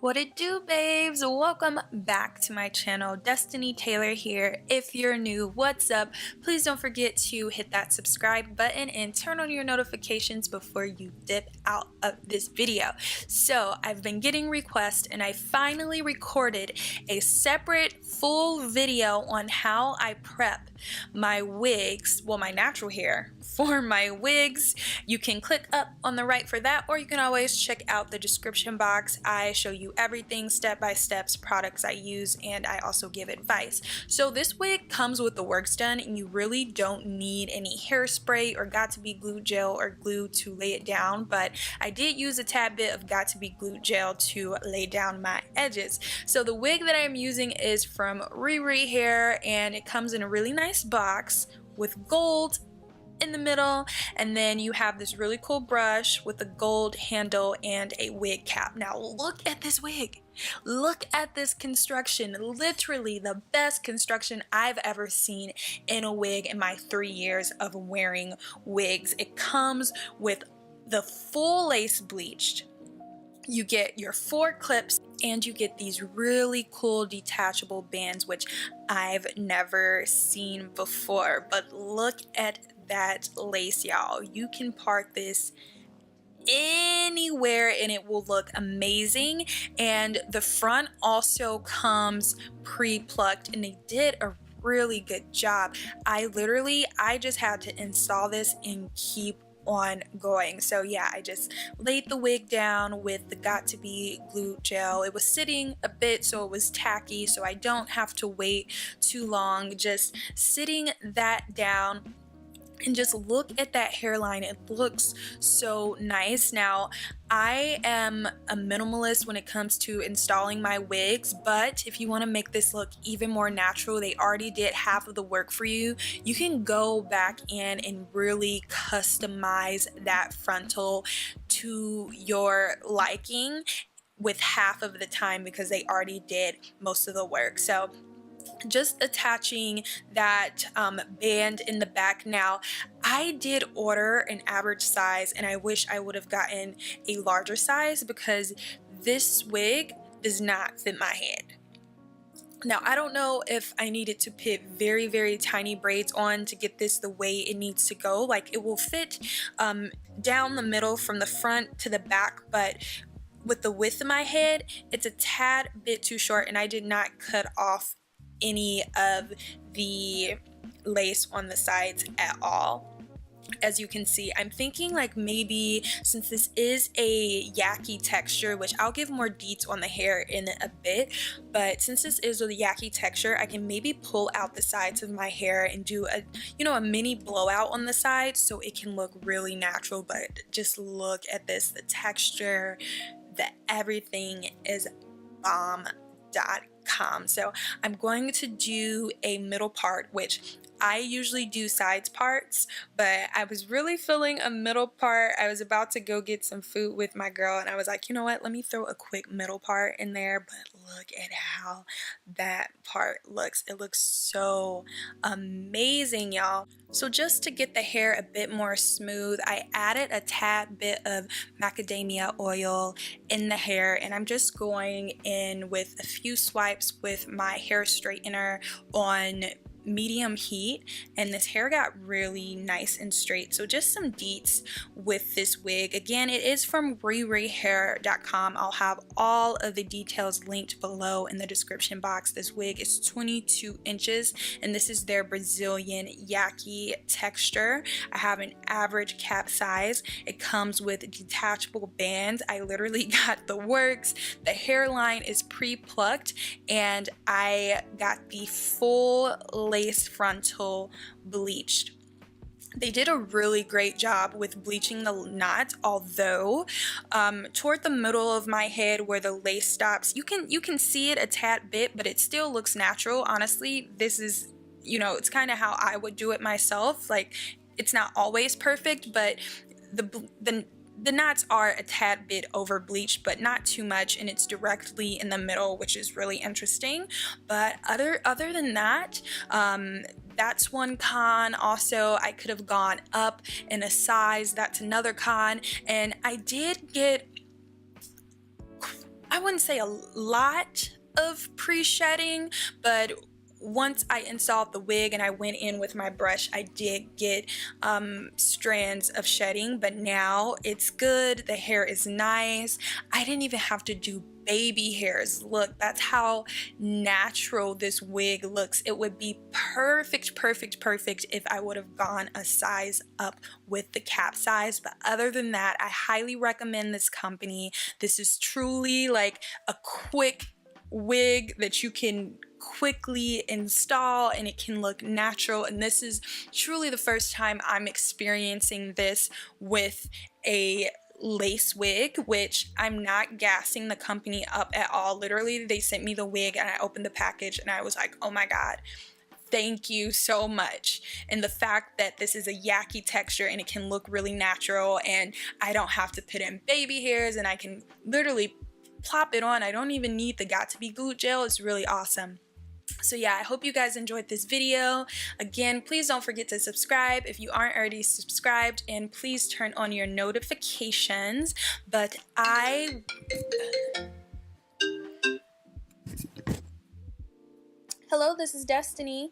What it do, babes? Welcome back to my channel. Destiny Taylor here. If you're new, what's up? Please don't forget to hit that subscribe button and turn on your notifications before you dip out of this video. So I've been getting requests and I finally recorded a separate full video on how I prep my wigs, well, my natural hair for my wigs. You can click up on the right for that, or you can always check out the description box. I show you everything step by steps, products I use, and I also give advice. So this wig comes with the works done, and you really don't need any hairspray or got to be glue gel or glue to lay it down, but I did use a tad bit of got to be glue gel to lay down my edges. So the wig that I'm using is from RiriHair, and it comes in a really nice box with gold in the middle, and then you have this really cool brush with a gold handle and a wig cap. Now look at this wig. Look at this construction. Literally the best construction I've ever seen in a wig in my 3 years of wearing wigs. It comes with the full lace bleached. You get your 4 clips and you get these really cool detachable bands, which I've never seen before. But look at that lace, y'all. You can part this anywhere and it will look amazing. And the front also comes pre-plucked, and they did a really good job. I just had to install this and keep on going. So yeah, I just laid the wig down with the got to be glue gel. It was sitting a bit, so it was tacky, so I don't have to wait too long. Just sitting that down, and just look at that hairline. It looks so nice. Now, I am a minimalist when it comes to installing my wigs, but if you want to make this look even more natural, they already did half of the work for you. You can go back in and really customize that frontal to your liking with half of the time, because they already did most of the work. So just attaching that band in the back. Now, I did order an average size, and I wish I would have gotten a larger size because this wig does not fit my head. Now, I don't know if I needed to put very, very tiny braids on to get this the way it needs to go. Like, it will fit down the middle from the front to the back, but with the width of my head, it's a tad bit too short, and I did not cut off any of the lace on the sides at all. As you can see, I'm thinking like maybe, since this is a Yaki texture, which I'll give more deets on the hair in a bit, but since this is a Yaki texture, I can maybe pull out the sides of my hair and do a mini blowout on the side so it can look really natural. But just look at this, the texture, everything is bomb.com. So I'm going to do a middle part, which I usually do sides parts, but I was really feeling a middle part. I was about to go get some food with my girl, and I was like, you know what, let me throw a quick middle part in there. But look at how that part looks. It looks so amazing, y'all. So just to get the hair a bit more smooth, I added a tad bit of macadamia oil in the hair, and I'm just going in with a few swipes with my hair straightener on medium heat, and this hair got really nice and straight. So just some deets with this wig. Again, it is from RiriHair.com. I'll have all of the details linked below in the description box. This wig is 22 inches, and this is their Brazilian Yaki texture. I have an average cap size. It comes with detachable bands. I literally got the works. The hairline is pre-plucked, and I got the full lace frontal bleached. They did a really great job with bleaching the knot, although toward the middle of my head where the lace stops, you can see it a tad bit, but it still looks natural. Honestly, this is, it's kind of how I would do it myself. Like, it's not always perfect, but the knots are a tad bit over bleached, but not too much, and it's directly in the middle, which is really interesting. But other than that, that's one con. Also, I could have gone up in a size. That's another con. And I did get, I I wouldn't say a lot of pre-shedding, but once I installed the wig and I went in with my brush, I did get strands of shedding, but now it's good. The hair is nice. I didn't even have to do baby hairs. Look, that's how natural this wig looks. It would be perfect, perfect, perfect if I would have gone a size up with the cap size. But other than that, I highly recommend this company. This is truly like a quick wig that you can quickly install and it can look natural, and this is truly the first time I'm experiencing this with a lace wig, which I'm not gassing the company up at all. Literally, they sent me the wig and I opened the package and I was like, oh my god, thank you so much. And the fact that this is a Yaki texture and it can look really natural and I don't have to put in baby hairs and I can literally plop it on. I don't even need the got to be glued gel. It's really awesome. So yeah, I hope you guys enjoyed this video. Again, please don't forget to subscribe if you aren't already subscribed, and please turn on your notifications. But hello, this is Destiny.